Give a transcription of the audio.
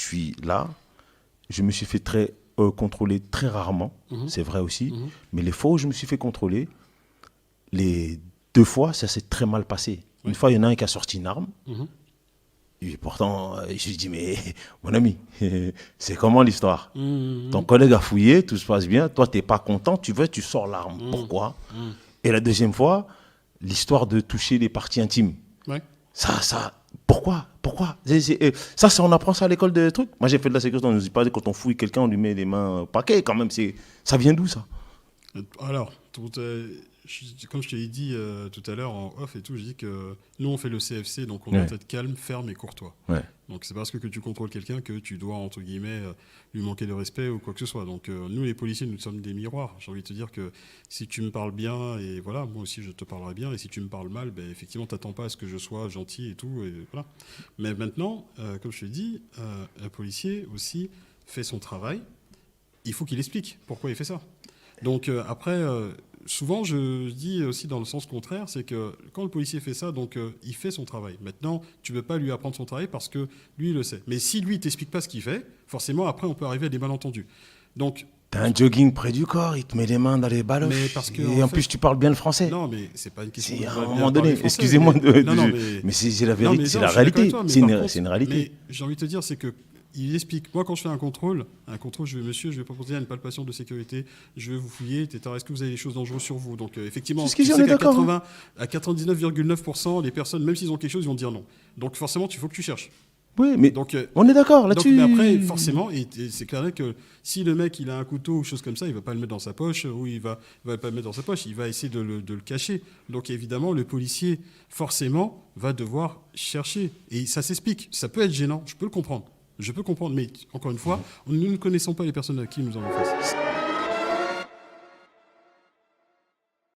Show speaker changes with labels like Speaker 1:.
Speaker 1: suis là, je me suis fait contrôler très rarement, c'est vrai aussi. Mais les fois où je me suis fait contrôler, les 2 fois, ça s'est très mal passé. Une fois, il y en a un qui a sorti une arme. Et pourtant, je me suis dit, mais mon ami, c'est comment l'histoire? Ton collègue a fouillé, tout se passe bien. Toi, tu n'es pas content, tu sors l'arme. Pourquoi? Et la deuxième fois, l'histoire de toucher les parties intimes.
Speaker 2: Ouais.
Speaker 1: Pourquoi ça, on apprend ça à l'école des trucs. Moi, j'ai fait de la sécurité, on ne nous dit pas quand on fouille quelqu'un, on lui met les mains au paquet quand même. Ça vient d'où, ça?
Speaker 2: Alors, comme je te l'ai dit tout à l'heure en off et tout, je dis que nous, on fait le CFC, donc on doit être calme, ferme et courtois. Ouais. Donc, c'est parce que tu contrôles quelqu'un que tu dois, entre guillemets, lui manquer de respect ou quoi que ce soit. Donc, nous, les policiers, nous sommes des miroirs. J'ai envie de te dire que si tu me parles bien, et voilà, moi aussi, je te parlerai bien. Et si tu me parles mal, ben, effectivement, t'attends pas à ce que je sois gentil et tout. Et voilà. Mais maintenant, comme je te l'ai dit, un policier aussi fait son travail. Il faut qu'il explique pourquoi il fait ça. Donc, après... souvent, je dis aussi dans le sens contraire, c'est que quand le policier fait ça, donc il fait son travail. Maintenant, tu ne peux pas lui apprendre son travail parce que lui, il le sait. Mais si lui, il ne t'explique pas ce qu'il fait, forcément, après, on peut arriver à des malentendus. Donc,
Speaker 1: t'as un jogging près du corps, il te met les mains dans les baloches. Et en plus, tu parles bien le français.
Speaker 2: Non, mais c'est pas une question
Speaker 1: de à un moment donné, excusez-moi mais c'est la vérité, c'est la réalité. C'est une réalité.
Speaker 2: Mais j'ai envie de te dire, c'est que il explique. Moi, quand je fais un contrôle, je vais, monsieur, je vais proposer une palpation de sécurité, je vais vous fouiller, etc. Est-ce que vous avez des choses dangereuses sur vous? Donc, effectivement, tu sais qu'à 99,9%, les personnes, même s'ils ont quelque chose, ils vont dire non. Donc, forcément, il faut que tu cherches.
Speaker 1: Oui, mais on est d'accord là-dessus.
Speaker 2: Mais après, forcément, et c'est clair que si le mec il a un couteau ou chose comme ça, il va pas le mettre dans sa poche, ou il va pas le mettre dans sa poche, il va essayer de le cacher. Donc évidemment, le policier, forcément, va devoir chercher. Et ça s'explique. Ça peut être gênant, je peux le comprendre. Mais encore une fois, nous ne connaissons pas les personnes à qui nous avons face.